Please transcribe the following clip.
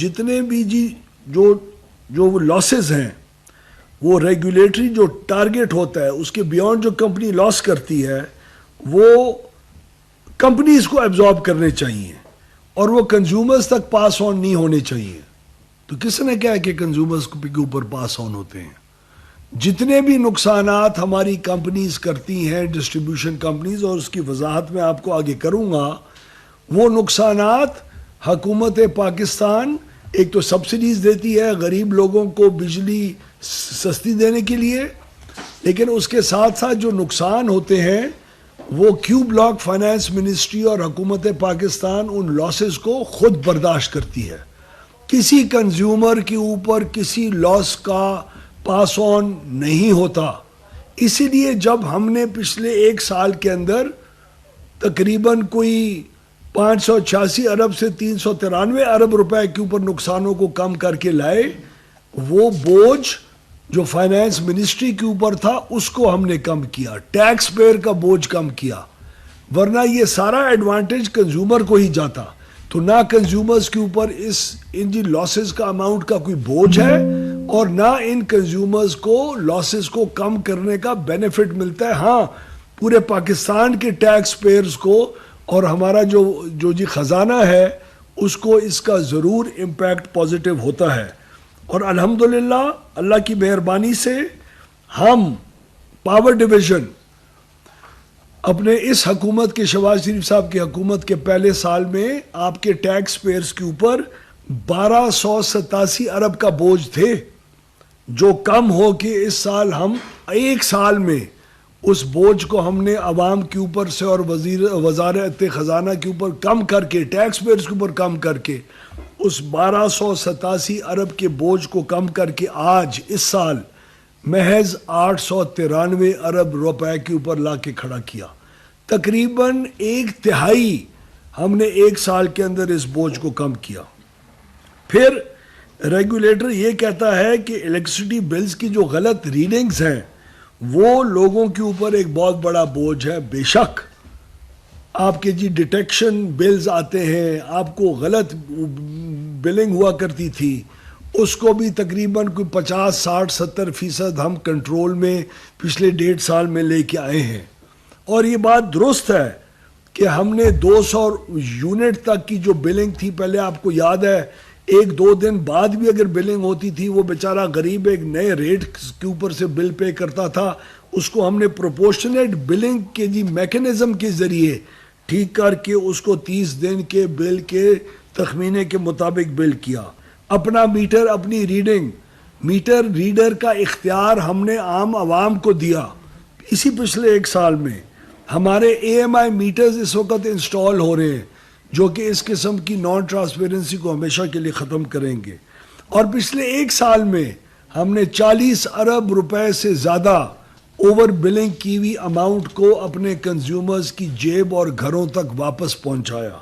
جتنے بھی جو لاسز ہیں وہ ریگولیٹری جو ٹارگٹ ہوتا ہے اس کے بیونڈ جو کمپنی لاس کرتی ہے وہ کمپنیز کو ایبزارب کرنے چاہیے اور وہ کنزیومرز تک پاس آن نہیں ہونے چاہیے. تو کس نے کہا کہ کنزیومرز کے اوپر پاس آن ہوتے ہیں؟ جتنے بھی نقصانات ہماری کمپنیز کرتی ہیں ڈسٹریبیوشن کمپنیز، اور اس کی وضاحت میں آپ کو آگے کروں گا، وہ نقصانات حکومت پاکستان ایک تو سبسڈیز دیتی ہے غریب لوگوں کو بجلی سستی دینے کے لیے، لیکن اس کے ساتھ ساتھ جو نقصان ہوتے ہیں وہ کیو بلاک فائنانس منسٹری اور حکومت پاکستان ان لاسز کو خود برداشت کرتی ہے. کسی کنزیومر کے اوپر کسی لاس کا پاس آن نہیں ہوتا. اسی لیے جب ہم نے پچھلے 1 سال کے اندر تقریباً کوئی 586 ارب سے 393 ارب روپے کے اوپر نقصانوں کو کم کر کے لائے، وہ بوجھ جو فائنانس منسٹری کے اوپر تھا اس کو ہم نے کم کیا، ٹیکس پیئر کا بوجھ کم کیا، ورنہ یہ سارا ایڈوانٹیج کنزیومر کو ہی جاتا. تو نہ کنزیومرز کے اوپر ان لاسز کا اماؤنٹ کا کوئی بوجھ ہے اور نہ ان کنزیومرز کو لاسز کو کم کرنے کا بینیفٹ ملتا ہے. ہاں پورے پاکستان کے ٹیکس پیئرز کو اور ہمارا جو خزانہ ہے اس کو اس کا ضرور امپیکٹ پازیٹیو ہوتا ہے. اور الحمدللہ اللہ کی مہربانی سے ہم پاور ڈویژن اپنے اس حکومت کے شہباز شریف صاحب کی حکومت کے پہلے سال میں آپ کے ٹیکس پیئرز کے اوپر 1287 ارب کا بوجھ تھے، جو کم ہو کے اس سال ہم 1 سال میں اس بوجھ کو ہم نے عوام کے اوپر سے اور وزارت خزانہ کے اوپر کم کر کے، ٹیکس پیئرز کے اوپر کم کر کے اس 1287 ارب کے بوجھ کو کم کر کے آج اس سال محض 893 ارب روپے کے اوپر لا کے کھڑا کیا. تقریباً 1/3 ہم نے 1 سال کے اندر اس بوجھ کو کم کیا. پھر ریگولیٹر یہ کہتا ہے کہ الیکٹریسٹی بلز کی جو غلط ریڈنگز ہیں وہ لوگوں کے اوپر ایک بہت بڑا بوجھ ہے. بے شک آپ کے ڈیٹیکشن بلز آتے ہیں، آپ کو غلط بلنگ ہوا کرتی تھی، اس کو بھی تقریباً کوئی 50 60 70% ہم کنٹرول میں پچھلے 1.5 سال میں لے کے آئے ہیں. اور یہ بات درست ہے کہ ہم نے 200 یونٹ تک کی جو بلنگ تھی، پہلے آپ کو یاد ہے 1-2 دن بعد بھی اگر بلنگ ہوتی تھی وہ بیچارہ غریب ایک نئے ریٹ کے اوپر سے بل پے کرتا تھا، اس کو ہم نے پروپورشنیٹ بلنگ کے میکنزم کے ذریعے ٹھیک کر کے اس کو 30 دن کے بل کے تخمینے کے مطابق بل کیا. اپنا میٹر اپنی ریڈنگ، میٹر ریڈر کا اختیار ہم نے عام عوام کو دیا. اسی پچھلے 1 سال میں ہمارے AMI میٹرز اس وقت انسٹال ہو رہے ہیں جو کہ اس قسم کی نان ٹرانسپیرنسی کو ہمیشہ کے لیے ختم کریں گے. اور پچھلے 1 سال میں ہم نے 40 ارب روپے سے زیادہ اوور بلنگ کی ہوئی اماؤنٹ کو اپنے کنزیومرز کی جیب اور گھروں تک واپس پہنچایا.